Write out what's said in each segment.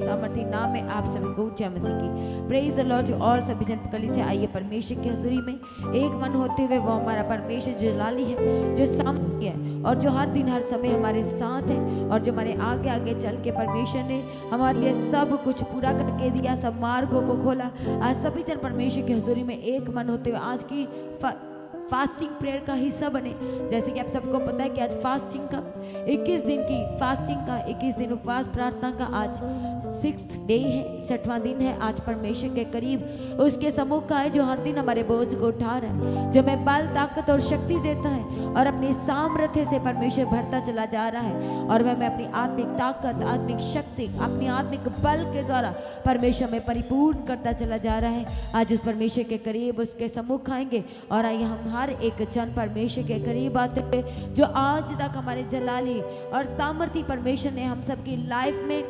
सामर्थी नाम में आप सभी को जय मसीह की प्रेज द लॉर्ड। और सभी जन कली से आइए परमेश्वर की हजूरी में एक मन होते हुए, वो हमारा परमेश्वर जो लाली है, जो सामर्थ्य है और जो हर दिन हर समय हमारे साथ है और जो हमारे आगे आगे चल के परमेश्वर ने हमारे लिए सब कुछ पूरा करके दिया, सब मार्गों को खोला। आज सभी जन परमेश्वर की हजूरी में एक मन होते हुए आज की फास्टिंग प्रेयर का हिस्सा बने। जैसे कि आप सबको पता है कि आज फास्टिंग का 21 दिन की फास्टिंग का 21 दिन उपवास प्रार्थना का आज 6th डे है, 6वां दिन है। आज परमेश्वर के करीब उसके सम्मुख का है जो हर दिन हमारे बोझ को उठा रहा है, जो हमें बल ताकत और शक्ति देता है और अपनी सामर्थ्य से परमेश्वर भरता चला जा रहा है। और वह मैं अपनी आत्मिक ताकत, आत्मिक शक्ति, अपनी आत्मिक बल के द्वारा परमेश्वर में परिपूर्ण करता चला जा रहा है। आज उस परमेश्वर के करीब उसके सम्मुख आएंगे और आइए हम हर एक जन परमेश्वर के करीब आते हैं जो आज तक हमारे जलाली और सामर्थी परमेश्वर ने हम सबकी लाइफ में,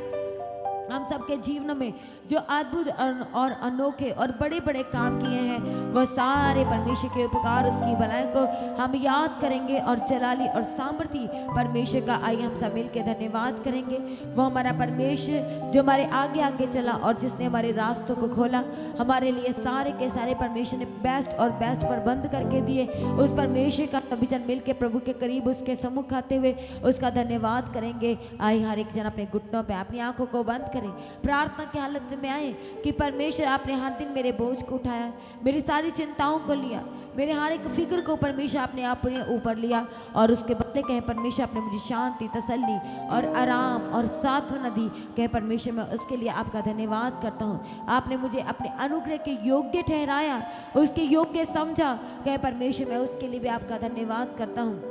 हम सबके जीवन में जो अद्भुत और अनोखे और बड़े बड़े काम किए हैं, वो सारे परमेश्वर के उपकार, उसकी भलाई को हम याद करेंगे और जलाली और सामर्थी परमेश्वर का आइए हम सब मिल के धन्यवाद करेंगे। वो हमारा परमेश्वर जो हमारे आगे आगे चला और जिसने हमारे रास्तों को खोला, हमारे लिए सारे के सारे परमेश्वर ने बेस्ट और बेस्ट प्रबंध करके दिए। उस परमेश्वर का सभी जन मिल के प्रभु के करीब उसके सम्मुख आते हुए उसका धन्यवाद करेंगे। आइए हर एक जन अपने घुटनों पर अपनी आंखों को बंद करें, प्रार्थना की हालत में आए कि परमेश्वर आपने हर दिन मेरे बोझ को उठाया, मेरी सारी चिंताओं को लिया, मेरे हर एक फिक्र को परमेश्वर आपने अपने ऊपर लिया और उसके बदले कहे परमेश्वर आपने मुझे शांति, तसल्ली और आराम और सांत्वना दी। कहे परमेश्वर मैं उसके लिए आपका धन्यवाद करता हूँ। आपने मुझे अपने अनुग्रह के योग्य ठहराया, उसके योग्य समझा। कहे परमेश्वर मैं उसके लिए भी आपका धन्यवाद करता हूँ।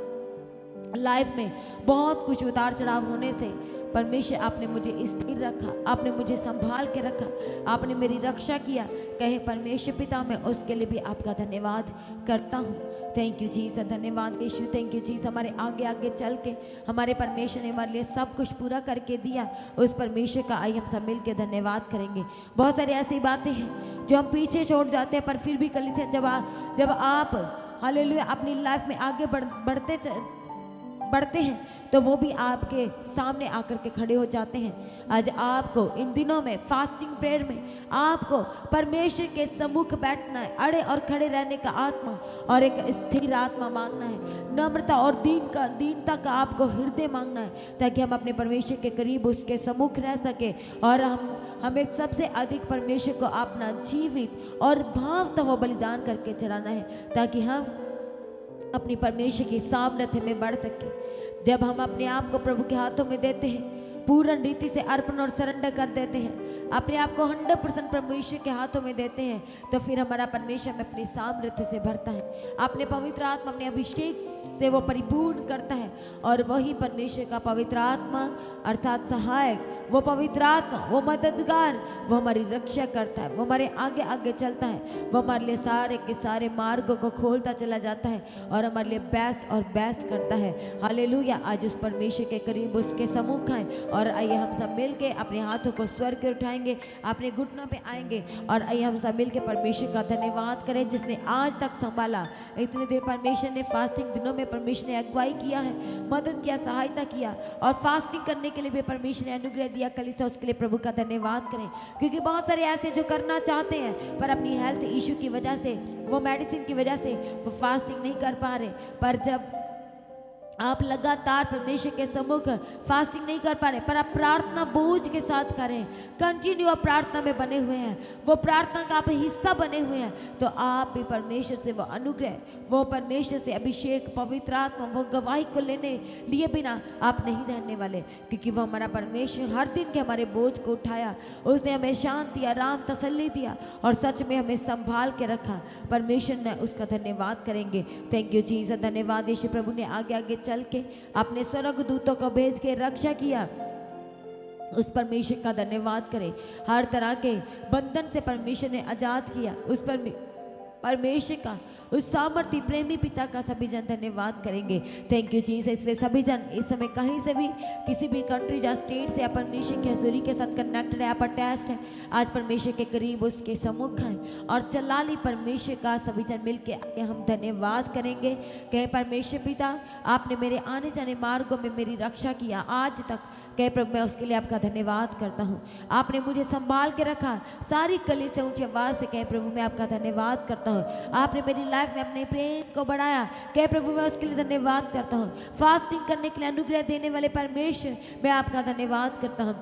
लाइफ में बहुत कुछ उतार चढ़ाव होने से परमेश्वर आपने मुझे स्थिर रखा, आपने मुझे संभाल के रखा, आपने मेरी रक्षा किया। कहे परमेश्वर पिता मैं उसके लिए भी आपका धन्यवाद करता हूँ। थैंक यू जीसस, धन्यवाद यीशु, थैंक यू जीसस। हमारे आगे आगे चल के हमारे परमेश्वर ने हमारे लिए सब कुछ पूरा करके दिया। उस परमेश्वर का आइए हम सब मिल के धन्यवाद करेंगे। बहुत सारी ऐसी बातें हैं जो हम पीछे छोड़ जाते हैं, पर फिर भी कल से जब आप हालेलुया अपनी लाइफ में आगे बढ़ते हैं तो वो भी आपके सामने आकर के खड़े हो जाते हैं। आज आपको इन दिनों में फास्टिंग प्रेयर में आपको परमेश्वर के सम्मुख बैठना है, अड़े और खड़े रहने का आत्मा और एक स्थिर आत्मा मांगना है, नम्रता और दीनता का आपको हृदय मांगना है, ताकि हम अपने परमेश्वर के करीब उसके सम्मुख रह सके और हमें सबसे अधिक परमेश्वर को अपना जीवित और भावता वो बलिदान करके चढ़ाना है, ताकि हम अपनी परमेश्वर की सामर्थ्य में बढ़ सके। जब हम अपने आप को प्रभु के हाथों में देते हैं, पूर्ण रीति से अर्पण और सरेंडर कर देते हैं, अपने आप को 100% परमेश्वर के हाथों में देते हैं, तो फिर हमारा परमेश्वर में अपनी सामर्थ्य से भरता है। अपने पवित्र आत्मा अपने अभिषेक से वो परिपूर्ण करता है और वही परमेश्वर का पवित्र आत्मा अर्थात सहायक, वो पवित्र आत्मा, वो मददगार, वो हमारी रक्षा करता है, वो हमारे आगे आगे चलता है, वो हमारे लिए सारे के सारे मार्गों को खोलता चला जाता है और हमारे लिए बेस्ट और बेस्ट करता है। हालेलुया। आज उस परमेश्वर के करीब उसके सम्मुख आए और आइए हम सब मिल के अपने हाथों को स्वर्ग के उठाएंगे, अपने घुटनों पे आएंगे और आइए हम सब मिल के परमेश्वर का धन्यवाद करें जिसने आज तक संभाला। इतनी देर परमेश्वर ने फास्टिंग दिनों में परमेश्वर ने अगुवाई किया है, मदद किया, सहायता किया और फास्टिंग करने के लिए भी परमेश्वर ने अनुग्रह दिया। कलीसिया उसके लिए प्रभु का धन्यवाद करें, क्योंकि बहुत सारे ऐसे जो करना चाहते हैं पर अपनी हेल्थ इशू की वजह से, वो मेडिसिन की वजह से वो फास्टिंग नहीं कर पा रहे। पर जब आप लगातार परमेश्वर के सम्मुख फास्टिंग नहीं कर पा रहे पर आप प्रार्थना बोझ के साथ करें, कंटिन्यू आप प्रार्थना में बने हुए हैं, वो प्रार्थना का आप हिस्सा बने हुए हैं, तो आप भी परमेश्वर से वो अनुग्रह, वो परमेश्वर से अभिषेक, पवित्र आत्मा, वो गवाही को लेने लिए बिना आप नहीं रहने वाले, क्योंकि वो हमारा परमेश्वर हर दिन के हमारे बोझ को उठाया, उसने हमें शांति, आराम, तसल्ली दिया और सच में हमें संभाल के रखा। परमेश्वर ने उसका धन्यवाद करेंगे। थैंक यू जीसस, धन्यवाद यीशु। प्रभु ने आगे आगे चल के अपने स्वर्गदूतों को भेज के रक्षा किया, उस परमेश्वर का धन्यवाद करें। हर तरह के बंधन से परमेश्वर ने आजाद किया, उस परमेश्वर का उस सामर्थ्य प्रेमी पिता का सभी जन धन्यवाद करेंगे। Thank you Jesus. इसलिए सभी जन इस समय कहीं से भी, किसी भी कंट्री या स्टेट से आप परमेश्वर की हजूरी के साथ कनेक्टेड है, आप अटैच्ड है, आज परमेश्वर के करीब उसके सम्मुख हैं और जलाली परमेश्वर का सभी जन मिल के हम धन्यवाद करेंगे। कहे परमेश्वर पिता, आपने मेरे आने जाने मार्गों में मेरी रक्षा किया आज तक, कहे प्रभु मैं उसके लिए आपका धन्यवाद करता हूँ। आपने मुझे संभाल के रखा, सारी गली से ऊंची आवाज़ से कहे प्रभु मैं आपका धन्यवाद करता हूँ। आपने मेरी लाइफ में अपने प्रेम को बढ़ाया, कहे प्रभु मैं उसके लिए धन्यवाद करता हूँ। फास्टिंग करने के लिए अनुग्रह देने वाले परमेश्वर मैं आपका धन्यवाद करता हूँ।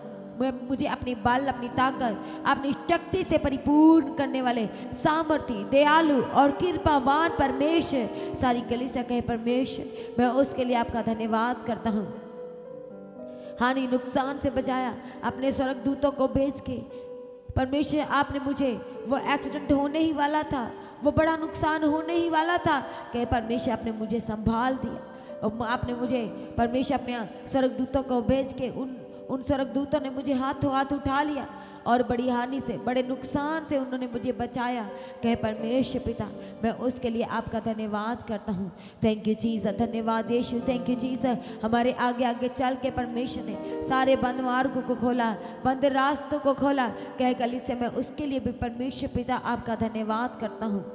मुझे अपनी बल, अपनी ताकत, अपनी शक्ति से परिपूर्ण करने वाले सामर्थी, दयालु और कृपावान परमेश्वर, सारी गली से कहे परमेश्वर मैं उसके लिए आपका धन्यवाद करता हूँ। हानि नुकसान से बचाया अपने स्वर्ग दूतों को भेज के। परमेश्वर आपने मुझे, वो एक्सीडेंट होने ही वाला था, वो बड़ा नुकसान होने ही वाला था, कि परमेश्वर आपने मुझे संभाल दिया और आपने मुझे परमेश्वर अपने स्वर्ग दूतों को भेज के उन स्वर्गदूतों ने मुझे हाथों हाथ उठा लिया और बड़ी हानि से, बड़े नुकसान से उन्होंने मुझे बचाया। कहे परमेश्वर पिता मैं उसके लिए आपका धन्यवाद करता हूँ। थैंक यू जीसस, धन्यवाद यीशु, थैंक यू जीसस। हमारे आगे आगे चल के परमेश्वर ने सारे बंद मार्गों को खोला, बंद रास्तों को खोला। कहे कली से मैं उसके लिए भी परमेश्वर पिता आपका धन्यवाद करता हूँ।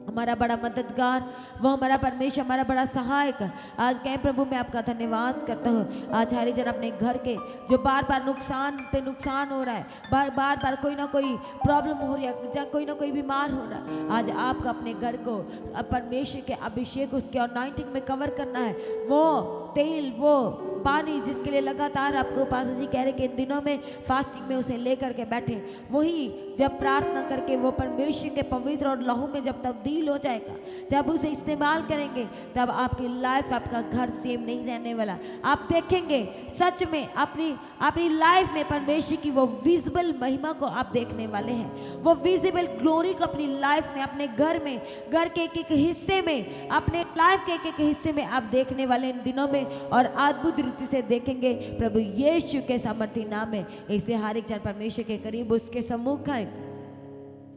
हमारा बड़ा मददगार, वो हमारा परमेश्वर, हमारा बड़ा सहायक, आज कहें प्रभु मैं आपका धन्यवाद करता हूँ। आज हरे जन अपने घर के जो बार बार नुकसान पे नुकसान हो रहा है, बार बार कोई ना कोई प्रॉब्लम हो रही है, जहाँ कोई ना कोई बीमार हो रहा है, आज आपका अपने घर को परमेश्वर के अभिषेक, उसके अनॉइंटिंग में कवर करना है। वो तेल, वो पानी जिसके लिए लगातार आपको पास्टर जी कह रहे कि इन दिनों में फास्टिंग में उसे लेकर के बैठे, वही जब प्रार्थना करके वो परमेश्वर के पवित्र और लहू में जब तब्दील हो जाएगा, जब उसे इस्तेमाल करेंगे, तब आपकी लाइफ, आपका घर सेम नहीं रहने वाला। आप देखेंगे सच में अपनी लाइफ में परमेश्वर की वो विजिबल महिमा को आप देखने वाले हैं, वो विजिबल ग्लोरी को अपनी लाइफ में, अपने घर में, घर के एक एक हिस्से में, अपने लाइफ के एक एक हिस्से में आप देखने वाले इन दिनों में, और अद्भुत रीति से देखेंगे प्रभु यीशु के सामर्थी नाम में। इससे हर एक जन परमेश्वर के करीब उसके सम्मुख आए।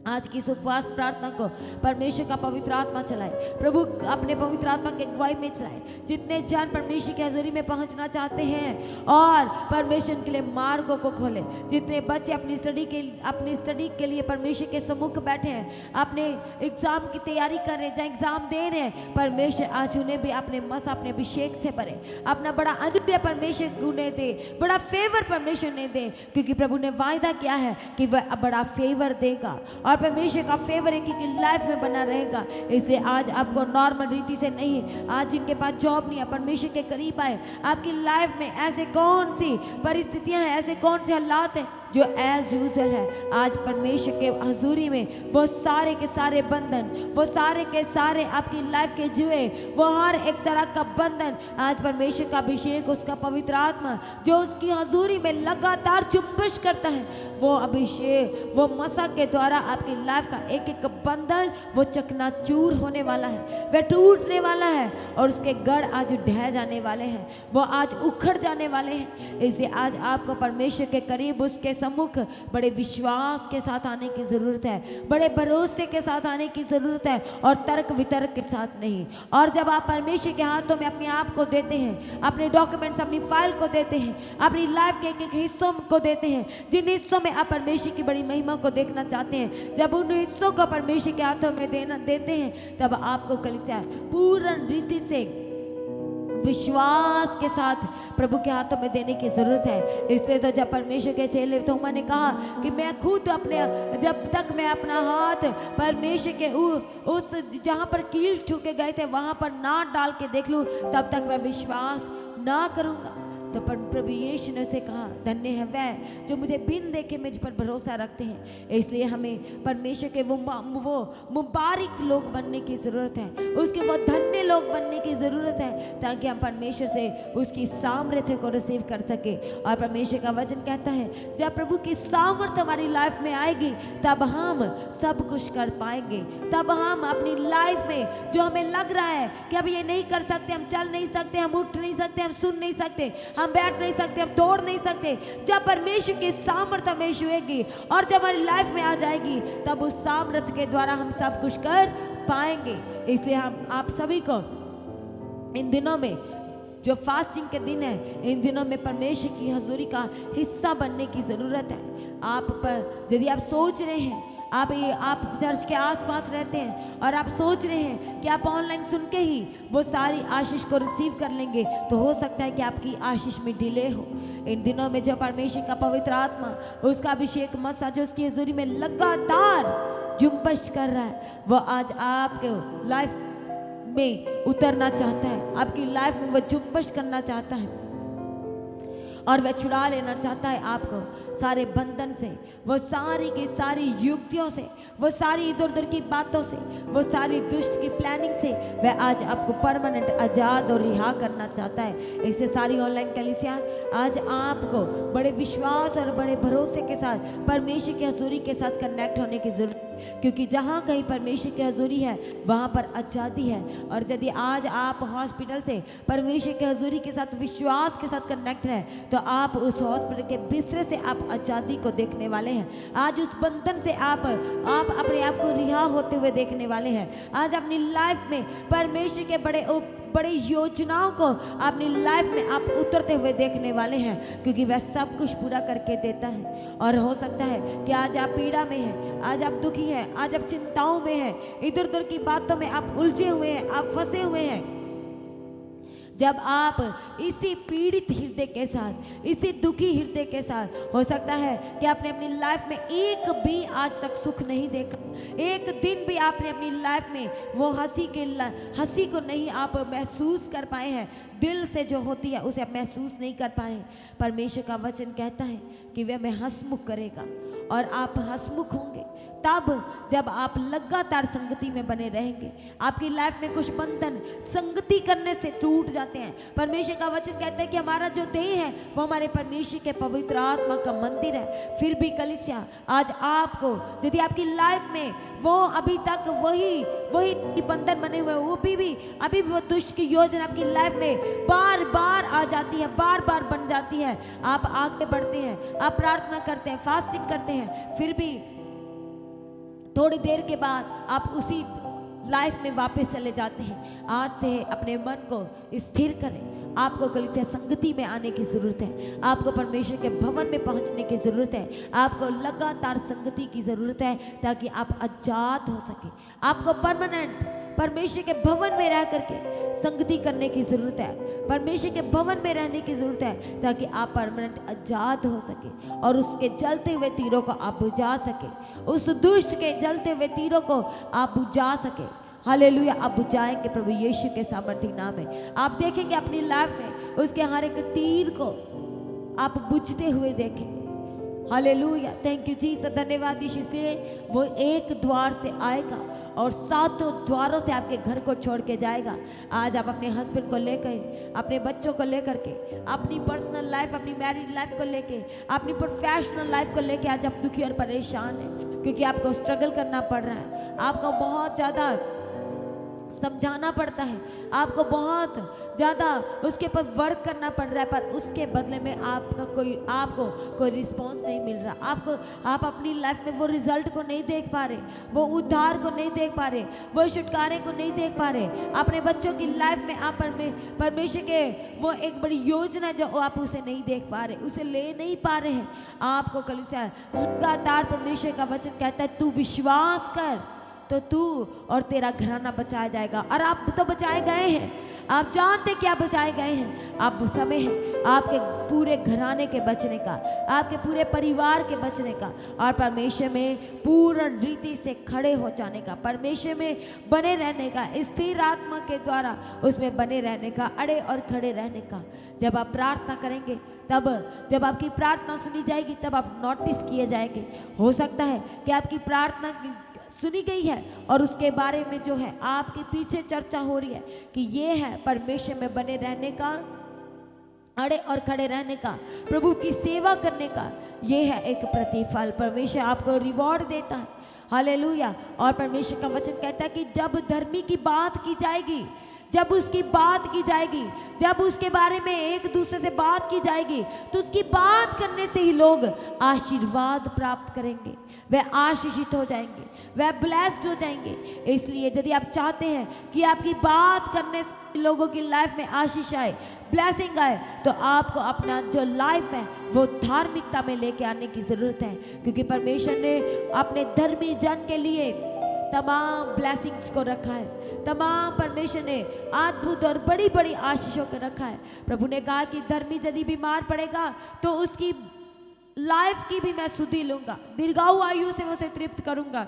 आज की उपवास प्रार्थना को परमेश्वर का पवित्र आत्मा चलाए, प्रभु अपने पवित्र आत्मा के अगुवाई में चलाए। जितने जन परमेश्वर की हजूरी में पहुंचना चाहते हैं और परमेश्वर के लिए मार्गों को खोले, जितने बच्चे अपनी स्टडी के लिए परमेश्वर के सम्मुख बैठे हैं, अपने एग्जाम की तैयारी कर रहे हैं, जहाँ एग्जाम दे रहे हैं, परमेश्वर आज उन्हें भी अपने मस, अपने अभिषेक से भरे, अपना बड़ा अनुग्रह परमेश्वर उन्हें दे, बड़ा फेवर परमेश्वर ने दे, क्योंकि प्रभु ने वायदा किया है कि वह बड़ा फेवर देगा और परमेश्वर का फेवर एक की लाइफ में बना रहेगा। इसलिए आज आपको नॉर्मल रीति से नहीं, आज जिनके पास जॉब नहीं है, परमेश्वर के करीब आए। आपकी लाइफ में ऐसे कौन सी परिस्थितियां हैं, ऐसे कौन से हालात हैं जो एज यूजुअल है, आज परमेश्वर के हजूरी में वो सारे के सारे बंधन, वो सारे के सारे आपकी लाइफ के जुए, वो हर एक तरह का बंधन, आज परमेश्वर का अभिषेक, उसका पवित्र आत्मा जो उसकी हजूरी में लगातार जुम्बिश करता है, वो अभिषेक, वो मसा के द्वारा आपकी लाइफ का एक एक बंधन वो चकनाचूर होने वाला है, वह टूटने वाला है और उसके गढ़ आज ढह जाने वाले हैं, वो आज उखड़ जाने वाले हैं। इसलिए आज आपको परमेश्वर के करीब, उसके सम्मुख बड़े विश्वास के साथ आने की जरूरत है, बड़े भरोसे के साथ आने की जरूरत है और तर्क वितर्क के साथ नहीं। और जब आप परमेश्वर के हाथों में अपने आप को देते हैं, अपने डॉक्यूमेंट्स, अपनी फाइल को देते हैं, अपनी लाइफ के एक एक हिस्सों को देते हैं, जिन हिस्सों में आप परमेश्वर की बड़ी महिमा को देखना चाहते हैं, जब उन हिस्सों को परमेश्वर के हाथों में देते हैं, तब आपको कलीसिया पूर्ण रीति से विश्वास के साथ प्रभु के हाथों में देने की जरूरत है। इसलिए तो जब परमेश्वर के चेले थोमा ने कहा कि मैं खुद अपने, जब तक मैं अपना हाथ परमेश्वर के उस जहाँ पर कील ठुके गए थे वहाँ पर ना डाल के देख लूँ, तब तक मैं विश्वास ना करूँगा। तो प्रभु यीशु ने उसे कहा, धन्य है वह जो मुझे बिन देखे मुझ पर भरोसा रखते हैं। इसलिए हमें परमेश्वर के वो मुबारक लोग बनने की ज़रूरत है, उसके वो धन्य लोग बनने की ज़रूरत है, ताकि हम परमेश्वर से उसकी सामर्थ्य को रिसीव कर सके। और परमेश्वर का वचन कहता है, जब प्रभु की सामर्थ्य हमारी लाइफ में आएगी, तब हम सब कुछ कर पाएंगे। तब हम अपनी लाइफ में जो हमें लग रहा है कि अब ये नहीं कर सकते, हम चल नहीं सकते, हम उठ नहीं सकते, हम सुन नहीं सकते, हम बैठ नहीं सकते, हम दौड़ नहीं सकते, जब परमेश्वर की सामर्थ्य हमें छुएगी और जब हमारी लाइफ में आ जाएगी, तब उस सामर्थ्य के द्वारा हम सब कुछ कर पाएंगे। इसलिए हम आप सभी को इन दिनों में जो फास्टिंग के दिन है, इन दिनों में परमेश्वर की हजूरी का हिस्सा बनने की ज़रूरत है। आप पर यदि आप सोच रहे हैं, आप चर्च के आसपास रहते हैं और आप सोच रहे हैं कि आप ऑनलाइन सुन के ही वो सारी आशीष को रिसीव कर लेंगे, तो हो सकता है कि आपकी आशीष में डिले हो। इन दिनों में जो परमेश्वर का पवित्र आत्मा, उसका अभिषेक मसा जो उसकी हजूरी में लगातार जुम्बश कर रहा है, वो आज आपके लाइफ में उतरना चाहता है, आपकी लाइफ में वो जुम्बश करना चाहता है और वह छुड़ा लेना चाहता है आपको सारे बंधन से, वो सारी की सारी युक्तियों से, वो सारी इधर उधर की बातों से, वो सारी दुष्ट की प्लानिंग से वह आज आपको परमानेंट आज़ाद और रिहा करना चाहता है। इससे सारी ऑनलाइन कलीसिया आज आपको बड़े विश्वास और बड़े भरोसे के साथ परमेश्वर की हजूरी के साथ कनेक्ट होने की जरूरत, क्योंकि जहाँ कहीं परमेश्वर की हजूरी है वहाँ पर आज़ादी है। और यदि आज आप हॉस्पिटल से परमेश्वर की हजूरी के साथ विश्वास के साथ कनेक्ट है, तो आप उस हॉस्पिटल के बिस्तरे से आप आज़ादी को देखने वाले हैं। आज उस बंधन से आप अपने आप को रिहा होते हुए देखने वाले हैं। आज अपनी लाइफ में परमेश्वर के बड़े योजनाओं को अपनी लाइफ में आप उतरते हुए देखने वाले हैं, क्योंकि वह सब कुछ पूरा करके देता है। और हो सकता है कि आज आप पीड़ा में हैं, आज आप दुखी हैं, आज आप चिंताओं में हैं, इधर उधर की बातों में आप उलझे हुए हैं, आप फंसे हुए हैं। जब आप इसी पीड़ित हृदय के साथ, इसी दुखी हृदय के साथ, हो सकता है कि आपने अपनी लाइफ में एक भी आज तक सुख नहीं देखा, एक दिन भी आपने अपनी लाइफ में वो हंसी को नहीं आप महसूस कर पाए हैं, दिल से जो होती है उसे आप महसूस नहीं कर पाए। परमेश्वर का वचन कहता है कि वह मैं हंसमुख करेगा और आप हंसमुख होंगे तब जब आप लगातार संगति में बने रहेंगे। आपकी लाइफ में कुछ बंधन संगति करने से टूट जाते हैं। परमेश्वर का वचन कहता है कि हमारा जो देह है वो हमारे परमेश्वर के पवित्र आत्मा का मंदिर है। फिर भी कलीसिया आज आपको, यदि आपकी लाइफ में वो अभी तक वही बंधन बने हुए, वो भी अभी वो दुष्ट की योजना आपकी लाइफ में बार बार आ जाती है, बार बार बन जाती है, आप आगे बढ़ते हैं, आप प्रार्थना करते हैं, फास्टिंग करते हैं, फिर भी थोड़ी देर के बाद आप उसी लाइफ में वापस चले जाते हैं। आज से अपने मन को स्थिर करें। आपको कलीसिया संगति में आने की ज़रूरत है, आपको परमेश्वर के भवन में पहुंचने की ज़रूरत है, आपको लगातार संगति की ज़रूरत है ताकि आप आजाद हो सके। आपको परमानेंट परमेश्वर के भवन में रह करके संगति करने की ज़रूरत है, परमेश्वर के भवन में रहने की ज़रूरत है ताकि आप परमानेंट आजाद हो सके और उसके जलते हुए तीरों को आप बुझा सके, उस दुष्ट के जलते हुए तीरों को आप बुझा सके। हालेलुया, आप बुझाएंगे प्रभु यीशु के सामर्थी नाम में। आप देखेंगे अपनी लाइफ में उसके हर एक तीर को आप बुझते हुए देखेंगे। हालेलुया, थैंक यू जीसस, धन्यवाद यीशु। इसलिए वो एक द्वार से आएगा और 7 द्वारों से आपके घर को छोड़ के जाएगा। आज आप अपने हस्बैंड को लेकर, अपने बच्चों को लेकर के, अपनी पर्सनल लाइफ, अपनी मैरिड लाइफ को लेके, अपनी प्रोफेशनल लाइफ को लेके आज आप दुखी और परेशान हैं, क्योंकि आपको स्ट्रगल करना पड़ रहा है, आपको बहुत ज़्यादा समझाना पड़ता है, आपको बहुत ज़्यादा उसके ऊपर वर्क करना पड़ रहा है, पर उसके बदले में आपको कोई रिस्पॉन्स नहीं मिल रहा। आप अपनी लाइफ में वो रिजल्ट को नहीं देख पा रहे, वो उद्धार को नहीं देख पा रहे, वो छुटकारे को नहीं देख पा रहे। अपने बच्चों की लाइफ में आप परमेश्वर के वो एक बड़ी योजना जो आप उसे नहीं देख पा रहे, उसे ले नहीं पा रहे हैं। आपको कलीसिया लगातार परमेश्वर का वचन कहता है, तू विश्वास कर तो तू और तेरा घराना बचाया जाएगा। और आप तो बचाए गए हैं, आप जानते क्या बचाए गए हैं। अब समय है आपके पूरे घराने के बचने का, आपके पूरे परिवार के बचने का और परमेश्वर में पूर्ण रीति से खड़े हो जाने का, परमेश्वर में बने रहने का, स्थिर आत्मा के द्वारा उसमें बने रहने का, अड़े और खड़े रहने का। जब आप प्रार्थना करेंगे, तब जब आपकी प्रार्थना सुनी जाएगी, तब आप नोटिस किए जाएंगे। हो सकता है कि आपकी प्रार्थना सुनी गई है और उसके बारे में जो है आपके पीछे चर्चा हो रही है कि ये है परमेश्वर में बने रहने का, अड़े और खड़े रहने का, प्रभु की सेवा करने का, ये है एक प्रतिफल। परमेश्वर आपको रिवॉर्ड देता है। हालेलुया। और परमेश्वर का वचन कहता है कि जब धर्मी की बात की जाएगी, जब उसकी बात की जाएगी, जब उसके बारे में एक दूसरे से बात की जाएगी, तो उसकी बात करने से ही लोग आशीर्वाद प्राप्त करेंगे, वह आशीषित हो जाएंगे, वह ब्लेस्ड हो जाएंगे। इसलिए यदि आप चाहते हैं कि आपकी बात करने से लोगों की लाइफ में आशीष आए, ब्लेसिंग आए, तो आपको अपना जो लाइफ है वो धार्मिकता में लेके आने की जरूरत है। क्योंकि परमेश्वर ने अपने धर्मी जन के लिए तमाम ब्लेसिंग्स को रखा है, तमाम परमेश्वर ने अद्भुत और बड़ी बड़ी आशीषों को रखा है। प्रभु ने कहा कि धर्मी यदि बीमार पड़ेगा तो उसकी लाइफ की भी मैं सुधि लूंगा, दीर्घायु आयु से उसे तृप्त करूंगा।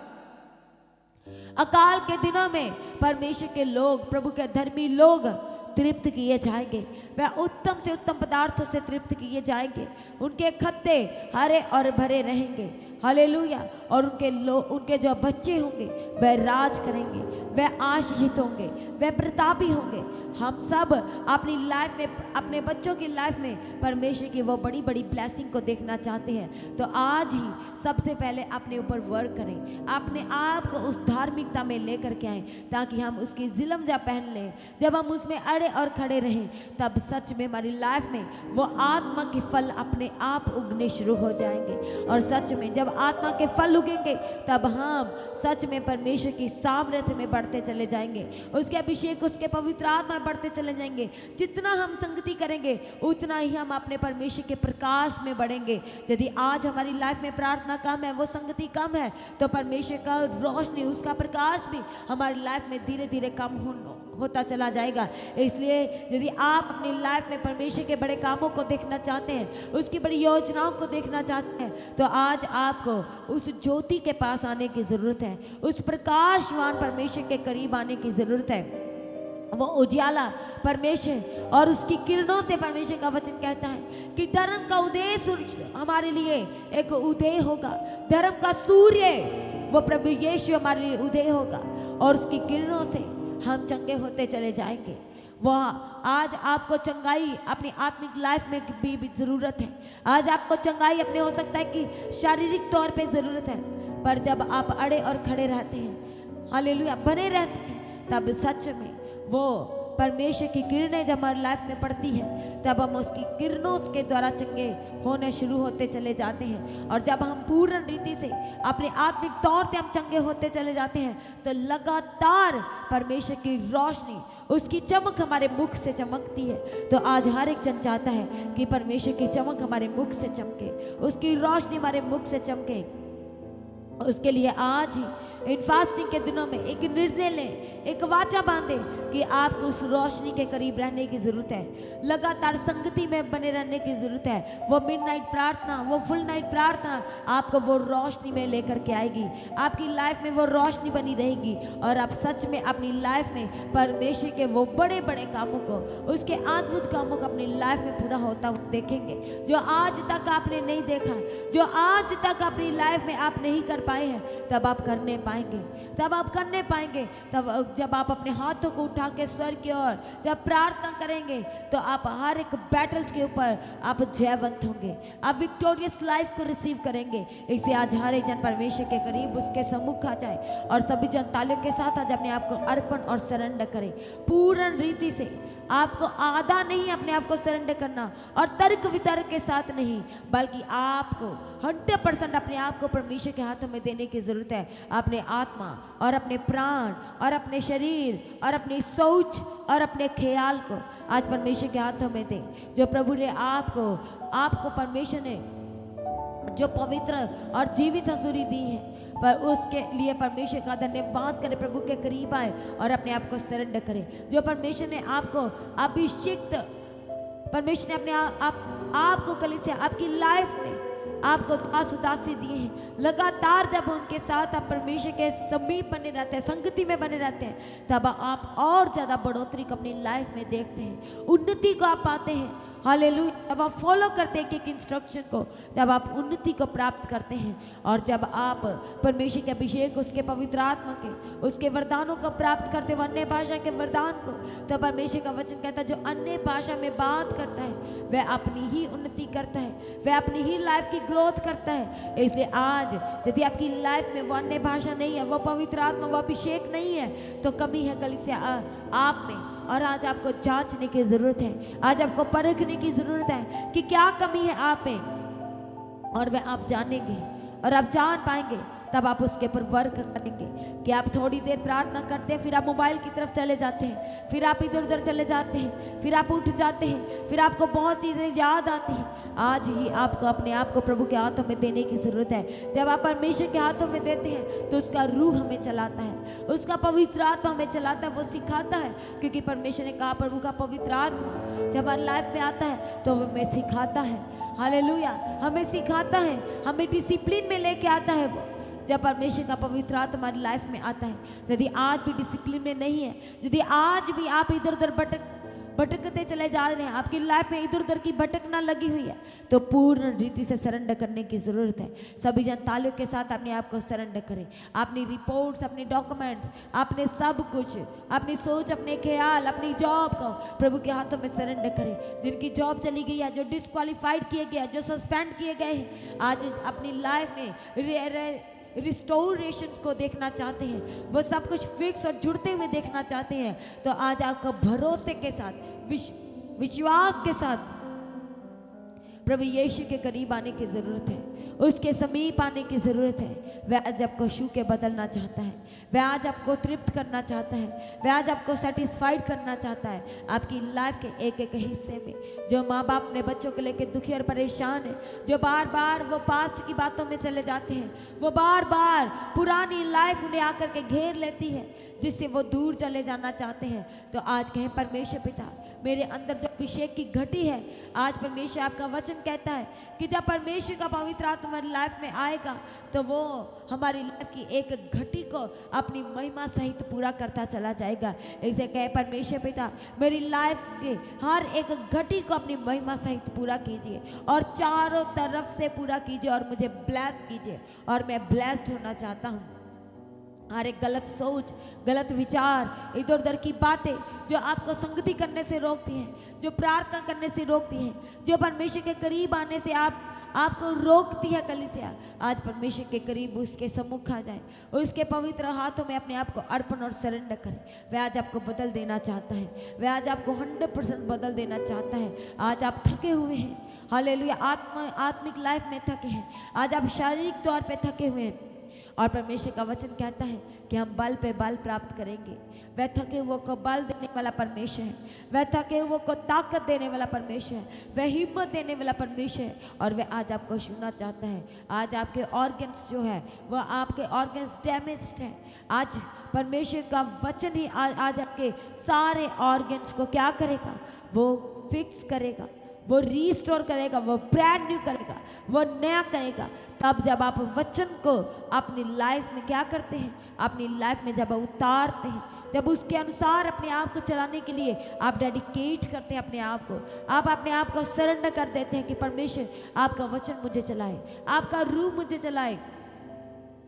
अकाल के दिनों में परमेश्वर के लोग, प्रभु के धर्मी लोग तृप्त किए जाएंगे, वह उत्तम से उत्तम पदार्थों से तृप्त किए जाएंगे। उनके खत्ते हरे और भरे रहेंगे, हालेलुया। और उनके जो बच्चे होंगे वह राज करेंगे, वह आशीषित होंगे, वह प्रतापी होंगे। हम सब अपनी लाइफ में, अपने बच्चों की लाइफ में परमेश्वर की वो बड़ी बड़ी ब्लेसिंग को देखना चाहते हैं, तो आज ही सबसे पहले अपने ऊपर वर्क करें, अपने आप को उस धार्मिकता में लेकर के आएँ, ताकि हम उसकी जिलमजा पहन लें। जब हम उसमें अड़े और खड़े रहें, तब सच में हमारी लाइफ में वो आत्मा के फल अपने आप उगने शुरू हो जाएंगे। और सच में जब आत्मा के फल उगेंगे, तब हम सच में परमेश्वर की सामर्थ्य में बढ़ते चले जाएंगे, उसके अभिषेक, उसके पवित्र आत्मा बढ़ते चले जाएंगे। जितना हम संगति करेंगे उतना ही हम अपने परमेश्वर के प्रकाश में बढ़ेंगे। यदि आज हमारी लाइफ में प्रार्थना कम है, वो संगति कम है, तो परमेश्वर का रोशनी, उसका प्रकाश भी हमारी लाइफ में धीरे धीरे कम होता चला जाएगा। इसलिए यदि आप अपनी लाइफ में परमेश्वर के बड़े कामों को देखना चाहते हैं, उसकी बड़ी योजनाओं को देखना चाहते हैं, तो आज आपको उस ज्योति के पास आने की ज़रूरत है, उस प्रकाशवान परमेश्वर के करीब आने की ज़रूरत है। वो उजियाला परमेश्वर और उसकी किरणों से, परमेश्वर का वचन कहता है कि धर्म का उदय सूर्य हमारे लिए एक उदय होगा, धर्म का सूर्य वो प्रभु यीशु हमारे लिए उदय होगा, और उसकी किरणों से हम चंगे होते चले जाएंगे। वह आज आपको चंगाई अपनी आत्मिक लाइफ में भी ज़रूरत है। आज आपको चंगाई अपने, हो सकता है कि शारीरिक तौर पे ज़रूरत है, पर जब आप अड़े और खड़े रहते हैं, हालेलुया, बने रहते हैं, तब सच में वो परमेश्वर की किरणें जब हमारी लाइफ में पड़ती है, तब हम उसकी किरणों के द्वारा चंगे होने शुरू होते चले जाते हैं। और जब हम पूर्ण रीति से अपने आत्मिक तौर से हम चंगे होते चले जाते हैं, तो लगातार परमेश्वर की रोशनी, उसकी चमक हमारे मुख से चमकती है। तो आज हर एक जन चाहता है कि परमेश्वर की चमक हमारे मुख से चमके, उसकी रोशनी हमारे मुख से चमके। उसके लिए आज ही इन फास्टिंग के दिनों में एक निर्णय लें, एक वाचा बांधे कि आपको उस रोशनी के करीब रहने की ज़रूरत है, लगातार संगति में बने रहने की ज़रूरत है। वो मिडनाइट प्रार्थना, वो फुल नाइट प्रार्थना आपको वो रोशनी में लेकर के आएगी, आपकी लाइफ में वो रोशनी बनी रहेगी, और आप सच में अपनी लाइफ में परमेश्वर के वो बड़े बड़े कामों को, उसके अद्भुत कामों को अपनी लाइफ में पूरा होता हुआ देखेंगे, जो आज तक आपने नहीं देखा, जो आज तक अपनी लाइफ में आप नहीं कर पाए हैं, तब आप करने पाएंगे, तब आप करने पाएंगे। तब जब आप अपने हाथों को उठा के स्वर की ओर जब प्रार्थना करेंगे, तो आप हर एक बैटल्स के ऊपर आप जयवंत होंगे, आप विक्टोरियस लाइफ को रिसीव करेंगे। इसे आज हर एक जन परमेश्वर के करीब उसके सम्मुख आ जाए, और सभी जन तालियों के साथ आज अपने आप को अर्पण और सरेंडर करें पूर्ण रीति से। आपको आधा नहीं अपने आप को सरेंडर करना, और तर्क वितर्क के साथ नहीं, बल्कि आपको 100% अपने आप को परमेश्वर के हाथों में देने की ज़रूरत है। अपने आत्मा और अपने प्राण और अपने शरीर और अपनी सोच और अपने ख्याल को आज परमेश्वर के हाथों में दें। जो प्रभु ने आपको परमेश्वर ने जो पवित्र और जीवित हजूरी दी है, पर उसके लिए परमेश्वर का धन्यवाद करें, प्रभु के करीब आए और अपने आप को सरेंडर करें। जो परमेश्वर ने आपको अभिषिक्त, परमेश्वर ने अपने आपको कलीसिया, आपकी लाइफ में आपको दास उदासी दिए हैं, लगातार जब उनके साथ आप परमेश्वर के समीप बने रहते हैं, संगति में बने रहते हैं, तब आप और ज़्यादा बढ़ोतरी को अपनी लाइफ में देखते हैं, उन्नति को आप पाते हैं। हालेलुया। जब आप फॉलो करते हैं एक इंस्ट्रक्शन को, जब आप उन्नति को प्राप्त करते हैं, और जब आप परमेश्वर के अभिषेक, उसके पवित्र आत्मा के, उसके वरदानों को प्राप्त करते हो, अन्य भाषा के वरदान को, तो परमेश्वर का वचन कहता है जो अन्य भाषा में बात करता है वह अपनी ही उन्नति करता है, वह अपनी ही लाइफ की ग्रोथ करता है। इसलिए आज यदि आपकी लाइफ में वो अन्य भाषा नहीं है, वो पवित्र आत्मा, वो अभिषेक नहीं है, तो कमी है कलीसिया आप में। और आज आपको जांचने की ज़रूरत है, आज आपको परखने की ज़रूरत है कि क्या कमी है आप में, और वह आप जानेंगे और आप जान पाएंगे, तब आप उसके ऊपर वर्क करेंगे। कि आप थोड़ी देर प्रार्थना करते हैं, फिर आप मोबाइल की तरफ चले जाते हैं, फिर आप इधर उधर चले जाते हैं, फिर आप उठ जाते हैं, फिर आपको बहुत चीज़ें याद आती हैं। आज ही आपको अपने आप को प्रभु के हाथों में देने की ज़रूरत है। जब आप परमेश्वर के हाथों में देते हैं तो उसका रूह हमें चलाता है, उसका पवित्र आत्मा हमें चलाता है, वो सिखाता है। क्योंकि परमेश्वर ने कहा प्रभु का पवित्र आत्मा जब हमारी लाइफ में आता है तो वो हमें सिखाता है। हालेलुया, हमें सिखाता है, हमें डिसिप्लिन में लेके आता है। वो जब परमेश्वर का पवित्र आत्मा हमारी लाइफ में आता है, यदि आज भी डिसिप्लिन में नहीं है, यदि आज भी आप इधर उधर भटकते चले जा रहे हैं, आपकी लाइफ में इधर उधर की भटकना लगी हुई है, तो पूर्ण रीति से सरेंडर करने की ज़रूरत है। सभी जन तालियों के साथ अपने आप को सरेंडर करें। अपनी रिपोर्ट्स, अपने डॉक्यूमेंट्स, अपने सब कुछ, अपनी सोच, अपने ख्याल, अपनी जॉब को प्रभु के हाथों में सरेंडर करें। जिनकी जॉब चली गई है, जो डिस्क्वालीफाइड किए गए, जो सस्पेंड किए गए हैं, आज अपनी लाइफ में रिस्टोरेशन को देखना चाहते हैं, वो सब कुछ फिक्स और जुड़ते हुए देखना चाहते हैं, तो आज आपको भरोसे के साथ, विश्वास के साथ प्रभु यीशु के करीब आने की ज़रूरत है, उसके समीप आने की ज़रूरत है। वह आज आपको छू के बदलना चाहता है, वह आज आपको तृप्त करना चाहता है, वह आज आपको सेटिस्फाइड करना चाहता है। आपकी लाइफ के एक एक हिस्से में जो माँ बाप अपने बच्चों को लेकर दुखी और परेशान है, जो बार बार वो पास्ट की बातों में चले जाते हैं, वो बार बार पुरानी लाइफ उन्हें आकर के घेर लेती है, जिससे वो दूर चले जाना चाहते हैं, तो आज कहें परमेश्वर पिता, मेरे अंदर जो अभिषेक की घटी है, आज परमेश्वर आपका वचन कहता है कि जब परमेश्वर का पवित्र आत्मा हमारी लाइफ में आएगा तो वो हमारी लाइफ की एक घटी को अपनी महिमा सहित पूरा करता चला जाएगा। इसे कहे परमेश्वर पिता, मेरी लाइफ के हर एक घटी को अपनी महिमा सहित पूरा कीजिए और चारों तरफ से पूरा कीजिए और मुझे ब्लेस कीजिए, और मैं ब्लेस्ड होना चाहता हूँ। हर एक गलत सोच, गलत विचार, इधर उधर की बातें जो आपको संगति करने से रोकती हैं, जो प्रार्थना करने से रोकती हैं, जो परमेश्वर के करीब आने से आपको रोकती है कलीसिया, आज परमेश्वर के करीब उसके सम्मुख आ जाए, उसके पवित्र हाथों में अपने आप को अर्पण और सरेंडर करें। वह आज आपको बदल देना चाहता है, वह आज आपको 100% बदल देना चाहता है। आज आप थके हुए हैं, हालेलुया, आत्मिक लाइफ में थके हैं, आज आप शारीरिक तौर पे थके हुए हैं, और परमेश्वर का वचन कहता है कि हम बल पे बल प्राप्त करेंगे। वह थके हुए को बल देने वाला परमेश्वर है, वह थके हुए को ताकत देने वाला परमेश्वर है, वह हिम्मत देने वाला परमेश्वर है, और वह आज आपको छूना चाहता है। आज आपके ऑर्गन्स जो है वह आपके ऑर्गन्स डैमेज्ड है, आज परमेश्वर का वचन ही आज आपके सारे ऑर्गन्स को क्या करेगा, वो फिक्स करेगा, वो रीस्टोर करेगा, वो ब्रांड न्यू करेगा, वो नया करेगा। तब जब आप वचन को अपनी लाइफ में क्या करते हैं, अपनी लाइफ में जब उतारते हैं, जब उसके अनुसार अपने आप को चलाने के लिए आप डेडिकेट करते हैं अपने आप को, आप अपने आप को सरेंडर कर देते हैं कि परमेश्वर आपका वचन मुझे चलाए, आपका रूह मुझे चलाए,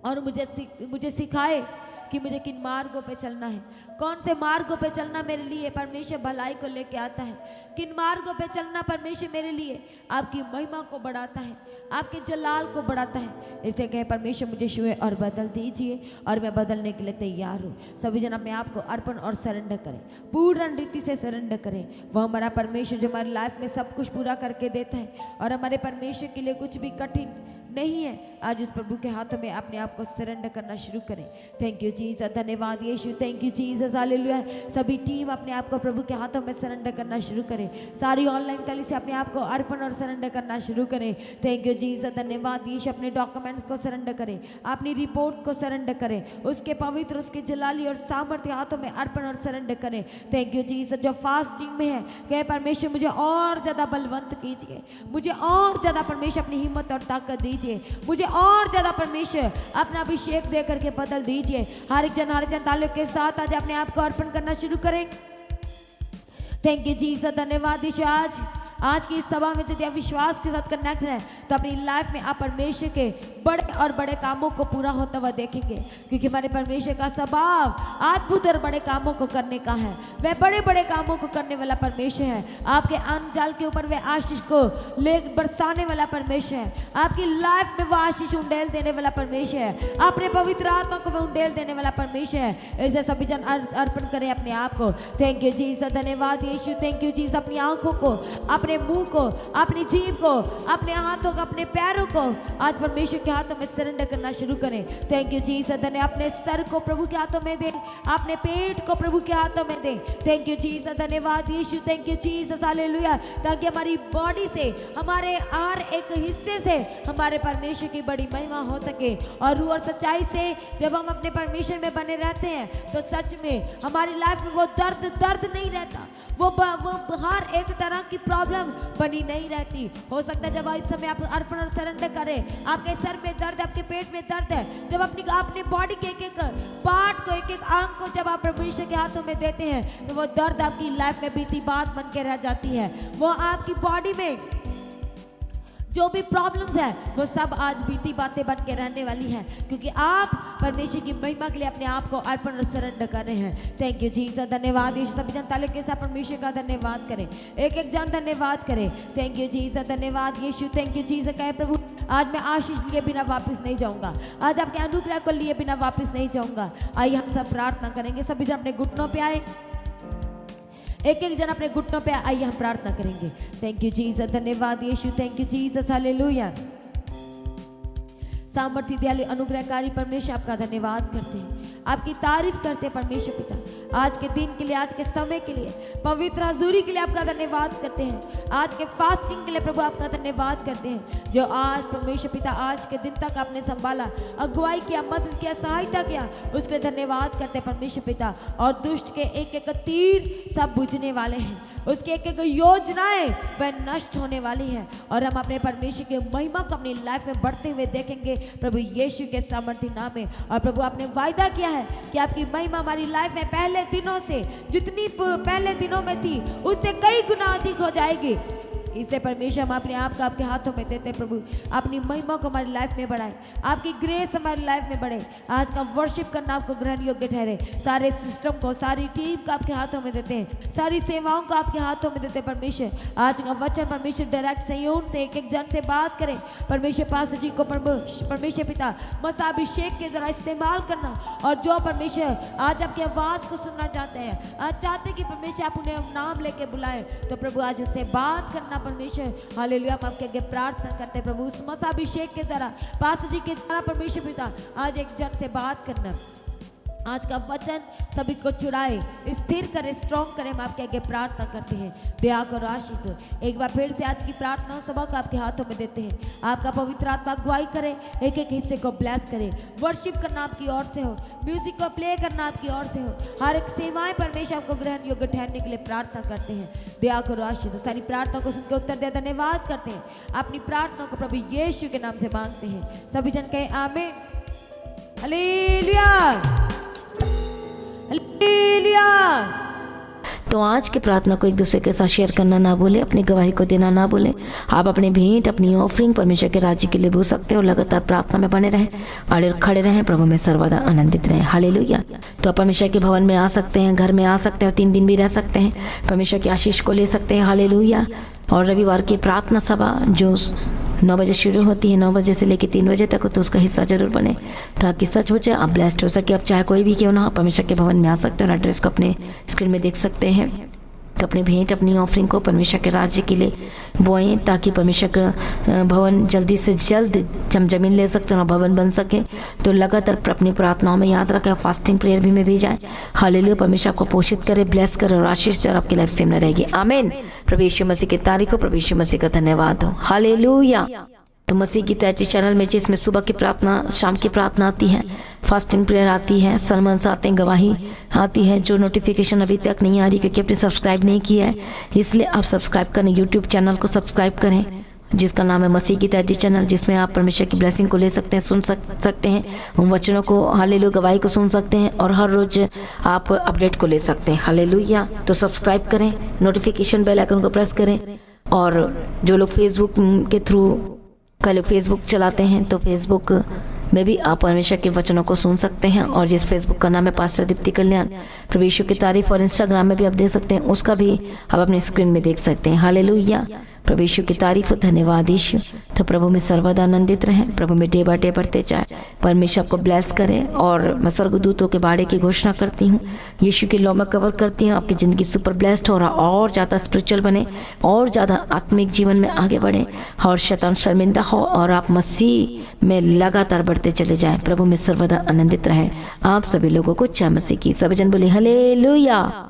और मुझे सिखाए कि मुझे किन मार्गों पे चलना है, कौन से मार्गों पे चलना मेरे लिए परमेश्वर भलाई को लेके आता है, किन मार्गों पे चलना परमेश्वर मेरे लिए आपकी महिमा को बढ़ाता है, आपके जलाल को बढ़ाता है। इसे कहे परमेश्वर मुझे छुए और बदल दीजिए, और मैं बदलने के लिए तैयार हूँ। सभी जन अपने आप को अर्पण और सरेंडर करें, पूर्ण रीति से सरेंडर करें। वह हमारा परमेश्वर जो हमारी लाइफ में सब कुछ पूरा करके देता है, और हमारे परमेश्वर के लिए कुछ भी कठिन नहीं है। आज उस प्रभु के हाथों में अपने आप को सरेंडर करना शुरू करें। थैंक यू जीसस, धन्यवाद यीशु, थैंक यू जीसस, हालेलुया। सभी टीम अपने आप को प्रभु के हाथों में सरेंडर करना शुरू करें, सारी ऑनलाइन कली से अपने आप को अर्पण और सरेंडर करना शुरू करें। थैंक यू जीसस, धन्यवाद यीशु। अपने डॉक्यूमेंट्स को सरेंडर करें, अपनी रिपोर्ट को सरेंडर करें, उसके पवित्र, उसके जलाली और सामर्थ्य हाथों में अर्पण और सरेंडर करें। Thank you Jesus. जो फास्टिंग में है, कहे परमेश्वर मुझे और ज़्यादा बलवंत कीजिए, मुझे और ज़्यादा परमेश्वर अपनी हिम्मत और ताकत दीजिए, मुझे और ज्यादा परमेश्वर अपना अभिषेक दे करके बदल दीजिए। हर एक जन ताल्लुक के साथ आज अपने आप को अर्पण करना शुरू करें। थैंक यू जीसस, धन्यवाद यीशु। आज की इस सभा में यदि आप विश्वास के साथ कनेक्ट हैं तो अपनी लाइफ में आप परमेश्वर के बड़े और बड़े कामों को पूरा होता हुआ देखेंगे, क्योंकि हमारे परमेश्वर का स्वभाव अद्भुत और बड़े कामों को करने का है। वह बड़े बड़े कामों को करने वाला परमेश्वर है। आपके अन्न जल के ऊपर वह आशीष को ले बरसाने वाला परमेश्वर है। आपकी लाइफ में वो आशीष उंडेल देने वाला परमेश्वर है। अपने पवित्र आत्मा को वह उंडेल देने वाला परमेश्वर है। ऐसे सभी जन अर्पण करें अपने आप को। थैंक यू जीसस, धन्यवाद यीशु, थैंक यू जीसस। अपनी आंखों को, अपने मुंह को, अपनी जीभ को, अपने हाथों को, अपने पैरों को आज परमेश्वर के हाथों में सरेंडर करना शुरू करें। Thank you Jesus. धन्य अपने सर को प्रभु के हाथों में दें, अपने पेट को प्रभु के हाथों में दें। थैंक यू जीसस, धन्यवाद यीशु, थैंक यू जीसस, हालेलुया। ताकि हमारी बॉडी से, हमारे हर एक हिस्से से हमारे परमेश्वर की बड़ी महिमा हो सके। और रूह और सच्चाई से जब हम अपने परमेश्वर में बने रहते हैं तो सच में हमारी लाइफ में वो दर्द नहीं रहता, वो हर एक तरह की प्रॉब्लम बनी नहीं रहती। हो सकता है जब इस समय आप अर्पण और सरेंडर करें, आपके सर में दर्द है, आपके पेट में दर्द है, जब अपनी बॉडी के एक एक पार्ट को, एक एक अंग को जब आप परमेश्वर के हाथों में देते हैं तो वो दर्द आपकी लाइफ में बीती बात बन के रह जाती है। वो आपकी बॉडी में जो भी प्रॉब्लम्स है वो सब आज बीती बातें बन के रहने वाली है, क्योंकि आप परमेश्वर की महिमा के लिए अपने आप को अर्पण और सरेंडर कर रहे हैं। थैंक यू जीसस, धन्यवाद यीशु। सभी जन ताली के साथ परमेश्वर का धन्यवाद करें, एक एक जन धन्यवाद करें। थैंक यू जीसस, धन्यवाद यीशु, थैंक यू जीसस। कहे प्रभु आज मैं आशीष लिए बिना वापस नहीं जाऊंगा, आज आपके अनुग्रह को लिए बिना वापस नहीं जाऊंगा। आइए हम सब प्रार्थना करेंगे। सभी जन अपने घुटनों पे आए, एक एक जन अपने घुटनों पे आइए हम प्रार्थना करेंगे। थैंक यू जीसस, धन्यवाद यीशु, थैंक यू जीसस, हालेलुया। सामर्थ्य दयालु अनुग्रहकारी परमेश्वर आपका धन्यवाद करते हैं, आपकी तारीफ करते हैं परमेश्वर पिता। आज के दिन के लिए, आज के समय के लिए, पवित्र हजूरी के लिए आपका धन्यवाद करते हैं। आज के फास्टिंग के लिए प्रभु आपका धन्यवाद करते हैं, जो आज परमेश्वर पिता आज के दिन तक आपने संभाला, अगुवाई किया, मदद किया, सहायता किया, उसके धन्यवाद करते हैं परमेश्वर पिता। और दुष्ट के एक एक तीर सब बुझने वाले हैं, उसकी एक एक योजनाएं वह नष्ट होने वाली हैं, और हम अपने परमेश्वर की महिमा को अपनी लाइफ में बढ़ते हुए देखेंगे प्रभु यीशु के सामर्थ्य नाम में। और प्रभु आपने वायदा किया है कि आपकी महिमा हमारी लाइफ में पहले दिनों से, जितनी पहले दिनों में थी उससे कई गुना अधिक हो जाएगी। इससे परमेश्वर हम अपने आप को आपके हाथों में देते हैं। प्रभु अपनी महिमा को हमारी लाइफ में बढ़ाए, आपकी ग्रेस हमारी लाइफ में बढ़े। आज का वर्शिप करना आपको ग्रहण योग्य ठहरे। सारे सिस्टम को, सारी टीम को आपके हाथों में देते हैं, सारी सेवाओं को आपके हाथों में देते हैं परमेश्वर। आज का वचन परमेश्वर डायरेक्ट संयोग से एक एक जन से बात करें परमेश्वर। पास्टर जी को परमेश्वर पिता मसाभिषेक के द्वारा इस्तेमाल करना, और जो परमेश्वर आज आपकी आवाज़ को सुनना चाहते हैं, आज चाहते कि परमेश्वर आप उन्हें नाम लेके बुलाए, तो प्रभु आज उनसे बात करना परमेश्वर। हालेलुया। हम आपके आगे प्रार्थना करते हैं प्रभु उस मसाभिषेक के द्वारा, पास्टर जी के द्वारा परमेश्वर पिता आज एक जन से बात करना, आज का वचन सभी को चुराए, स्थिर करे, स्ट्रॉन्ग करे। हम आपके आगे प्रार्थना करते हैं, दया करो, आशीष दो। एक बार फिर से आज की प्रार्थना सभा को आपके हाथों में देते हैं। आपका पवित्र आत्मा अगुवाई करे, एक एक हिस्से को ब्लेस करे। वर्शिप करना आपकी ओर से हो, म्यूजिक को प्ले करना आपकी ओर से हो, हर एक सेवाएं परमेश्वर आपको ग्रहण योग्य ठहरने के लिए प्रार्थना करते हैं। दया करो, आशीष दो। सारी प्रार्थना को सुनकर उत्तर दे धन्यवाद करते हैं। अपनी प्रार्थना को प्रभु यीशु के नाम से मांगते हैं। सभी जन कहे आमीन, हालेलुया, हालेलुया। तो आज की प्रार्थना को एक दूसरे के साथ शेयर करना ना भूलें, अपनी गवाही को देना ना भूलें। आप अपने भेंट, अपनी ऑफरिंग परमेश्वर के राज्य के लिए भेज सकते हैं, और लगातार प्रार्थना में बने रहें और खड़े रहें, प्रभु में सर्वदा आनंदित रहें। हालेलुया। तो आप परमेश्वर के भवन में आ सकते हैं, घर में आ सकते हैं, और 3 दिन भी रह सकते हैं, परमेश्वर की आशीष को ले सकते हैं। हालेलुया। और रविवार की प्रार्थना सभा जो 9 बजे शुरू होती है, 9 बजे से लेकर 3 बजे तक, तो उसका हिस्सा जरूर बने, ताकि सच हो जाए, आप ब्लेस्ड हो सके। आप चाहे कोई भी क्यों ना हो, परमेश्वर के भवन में आ सकते हैं, और एड्रेस को अपने स्क्रीन में देख सकते हैं। तो अपने भेंट, अपनी ऑफरिंग को परमेश्वर के राज्य के लिए बोएं, ताकि परमेश्वर का भवन जल्दी से जल्द हम जमीन ले सकते हैं और भवन बन सके। तो लगातार अपनी प्रार्थनाओं में याद रखें, फास्टिंग प्रेयर भी में भी जाएं। हालेलुया। परमेश्वर आपको पोषित करे, ब्लेस करे और आशीष दे, और आपकी लाइफ सेम न रहेगी। आमीन। प्रभु यीशु मसीह की तारीफ हो, प्रभु यीशु मसीह का धन्यवाद हो। हालेलुया। तो मसीह की तैयारी चैनल में जिसमें सुबह की प्रार्थना, शाम की प्रार्थना आती है, फास्टिंग प्रेयर आती है, सरमन्स आते हैं, गवाही आती है। जो नोटिफिकेशन अभी तक नहीं आ रही क्योंकि आपने सब्सक्राइब नहीं किया है, इसलिए आप सब्सक्राइब करें, यूट्यूब चैनल को सब्सक्राइब करें जिसका नाम है मसीह की तैयारी चैनल, जिसमें आप परमेश्वर की ब्लेसिंग को ले सकते हैं, सुन सकते हैं, उन वचनों को, हालेलुया, गवाही को सुन सकते हैं, और हर रोज आप अपडेट को ले सकते हैं। हालेलुया। तो सब्सक्राइब करें, नोटिफिकेशन बेल आइकन को प्रेस करें। और जो लोग फेसबुक के थ्रू, कल फेसबुक चलाते हैं, तो फेसबुक में भी आप परमेश्वर के वचनों को सुन सकते हैं। और जिस फेसबुक का नाम है पास्टर दीप्ति कल्याण, प्रभु यीशु की तारीफ, और इंस्टाग्राम में भी आप देख सकते हैं, उसका भी आप अपनी स्क्रीन में देख सकते हैं। हालेलुया, प्रभु यीशु की तारीफ, धन्यवाद यीशु। तो प्रभु में सर्वदा आनंदित रहें, प्रभु में डे बाय डे बढ़ते जाए। परमेश्वर आपको ब्लेस करे। और मैं स्वर्गदूतों के बाड़े की घोषणा करती हूँ, यीशु के लॉ में कवर करती हूँ, आपकी ज़िंदगी सुपर ब्लेस्ड हो रहा, और ज़्यादा स्पिरिचुअल बने, और ज़्यादा आत्मिक जीवन में आगे बढ़े, और शैतान शर्मिंदा हो, और आप मसीह में लगातार बढ़ते चले जाएं। प्रभु में सर्वदा आनंदित रहें। आप सभी लोगों को जय मसीह की। सभी जन बोले हालेलुया।